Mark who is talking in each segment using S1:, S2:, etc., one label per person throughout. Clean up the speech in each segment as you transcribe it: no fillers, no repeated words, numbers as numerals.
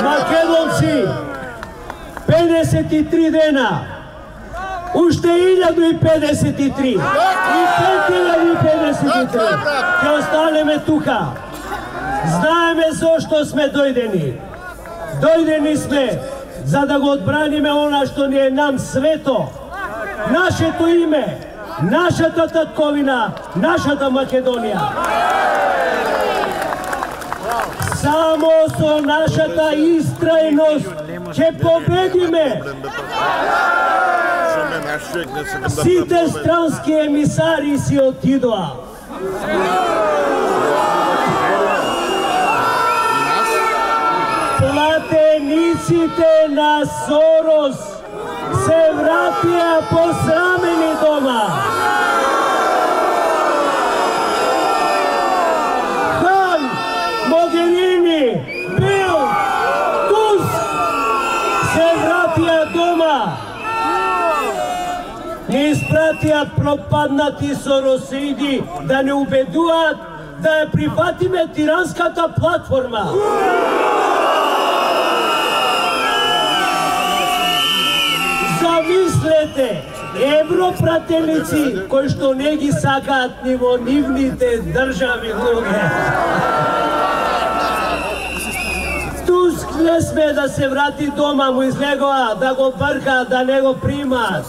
S1: Македонци, 53 дена, уште 1053 и 5053 ќе останеме тука. Знаеме зошто сме дојдени. Дојдени сме за да го одбраниме она што ни е нам свето, нашето име, нашата татковина, нашата Македонија. Само со нашата истрајност ќе победиме. Сите странски емисари си отидоа. Платениците на Сорос се вратија посрамени дома. Хан, Могерини, Бил, Туск се вратија дома. Не испратија пропаднати соросеиди да не убедуваат да ја прифатиме тиранската платформа. Замислете, европрателници кои што не ги сакаат ни во нивните држави луѓе. Туск не сме да се врати дома, му излегоа да го бркаат, да не го примаат.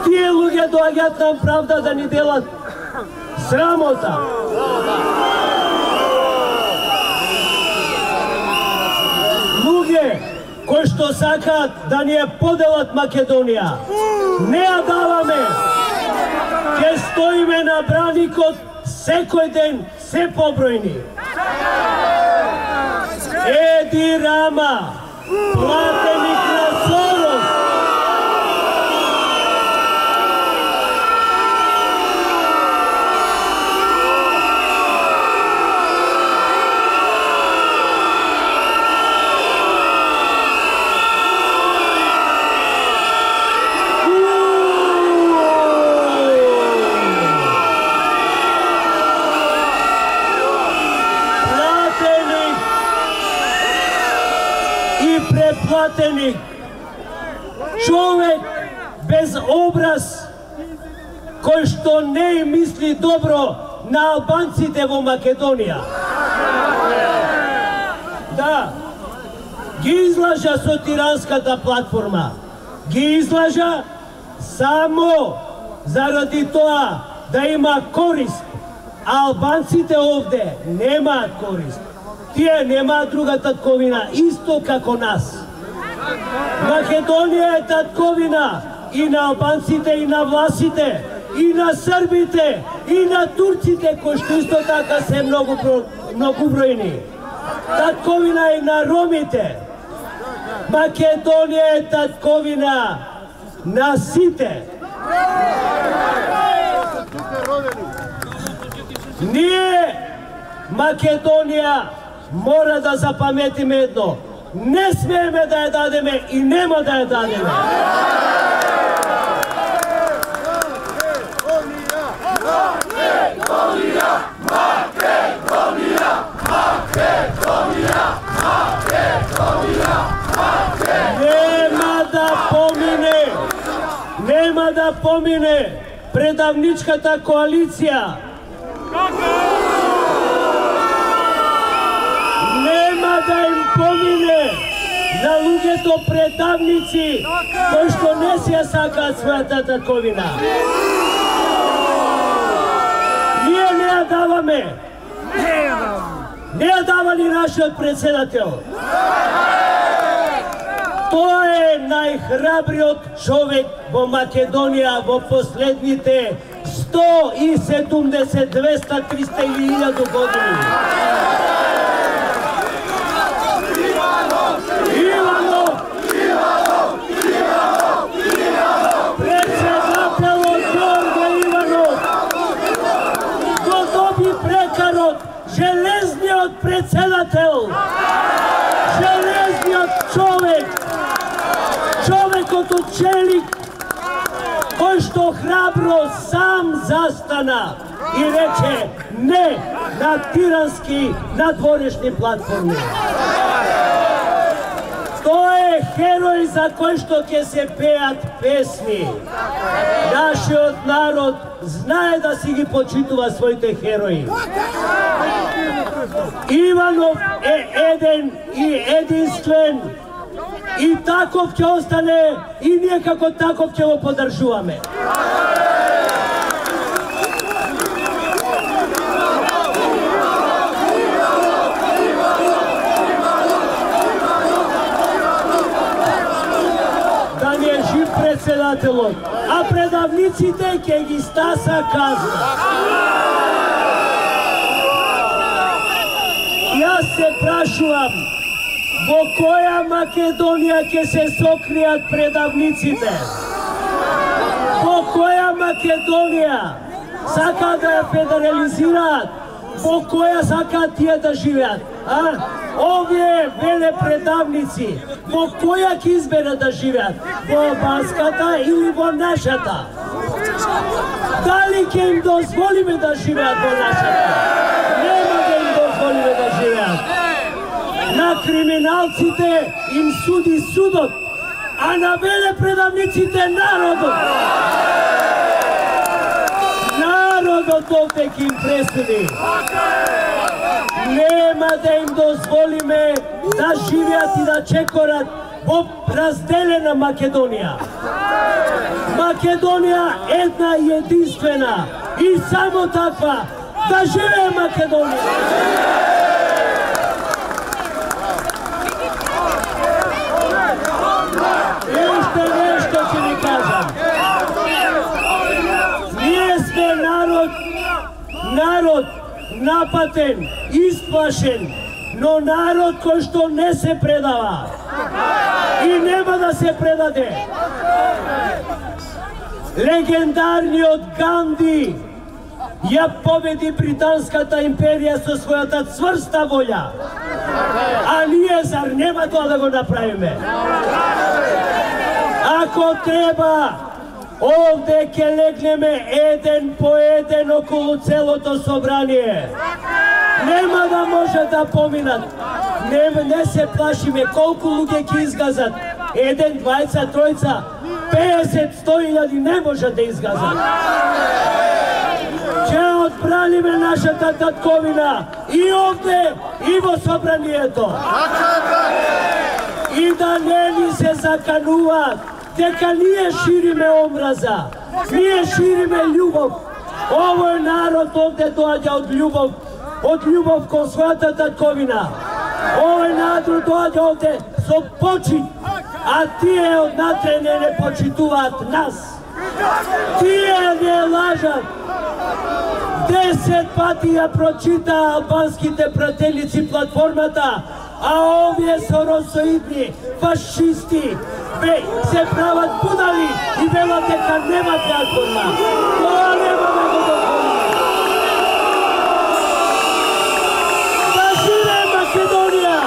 S1: Тие луѓе доаѓаат нам правда да ни делат срамота. Луѓе кои што сакаат да ни ја поделат Македонија, не ја даваме. Ќе стоиме на браникот секој ден, се побројни. Еди Рама, платеник на Сорос. Преплатеник, човек без образ, кој што не мисли добро на албанците во Македонија. Да, ги излажа со тиранската платформа, ги излажа само заради тоа да има корист, а албанците овде немаат корист. Тие немаат друга татковина, исто како нас. Македонија е татковина и на албанците, и на власите, и на србите, и на турците, кои што исто така се многу бројни. Татковина и на ромите. Македонија е татковина на сите. Ние, Македонија, мора да запаметиме едно. Не смееме да ја дадеме и нема да ја дадеме. Нема да помине предавничката коалиција. Нема да им помине на луѓето предавници кои што не си ја сакаат својата татковина. Ние не ја даваме. Не ја дава ни нашиот председател. Тој е најхрабриот човек во Македонија во последните 170, 200, 300 или 1000 години. Председателот Ѓорѓе Иванов го доби прекарот, железниот председател, железниот човек, човекот од челик, кој што храбро сам застана и рече не на тирански надворешни платформи. Оној за кој што ќе се пеат песни. Нашиот народ знае да си ги почитува своите херои. Иванов е еден и единствен и таков ќе остане и ние како таков ќе го поддржуваме. Да ни е жив председателот, а предавниците ќе ги стаса казна. Јас се прашувам, во која Македонија ќе се сокријат предавниците? Во која Македонија сака да ја федерализираат? Во која сакаат тие да живеат? Овие веле предавници, во која ќе изберат да живеат? Во албанската или во нашата? Дали ќе им дозволиме да живеат во нашата? Нема да им дозволиме да живеат. На криминалците им суди судот, а на веле предавниците народот. Народот овде ќе им пресуди. Нема да им дозволиме да живеат и да чекорат во разделена Македонија. Македонија една и единствена и само таква. Да живее Македонија! Уште нешто ќе ви кажам. Ние сме народ напатен, исплашен, но народ кој што не се предава и нема да се предаде. Легендарниот Ганди ја победи британската империја со својата цврста волја. А ние зар нема тоа да го направиме? Ако треба, овде ќе легнеме еден по еден околу целото собрание. Нема да може да поминат. Не се плашиме колку луѓе ќе изгазат. Еден, двајца, тројца, 50, 100.000 не може да изгазат. Ќе одбраниме нашата татковина и овде, и во собранието. И да не ни се закануваат дека ние шириме омраза, ние шириме љубов. Овој народ овде доаѓа од љубов кон својата татковина. Овој народ доаѓа овде со почит, а тие однатре не почитуваат нас. Тие не лажат. 10 пати ја прочита албанските прателици платформата, а овие соросоидни фашисти се прават будали и велат дека нема платформа. Тоа нема да го дозволиме. Да живее Македонија!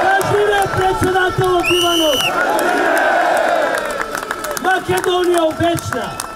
S1: Да живее председателот Иванов! Македонија вечна!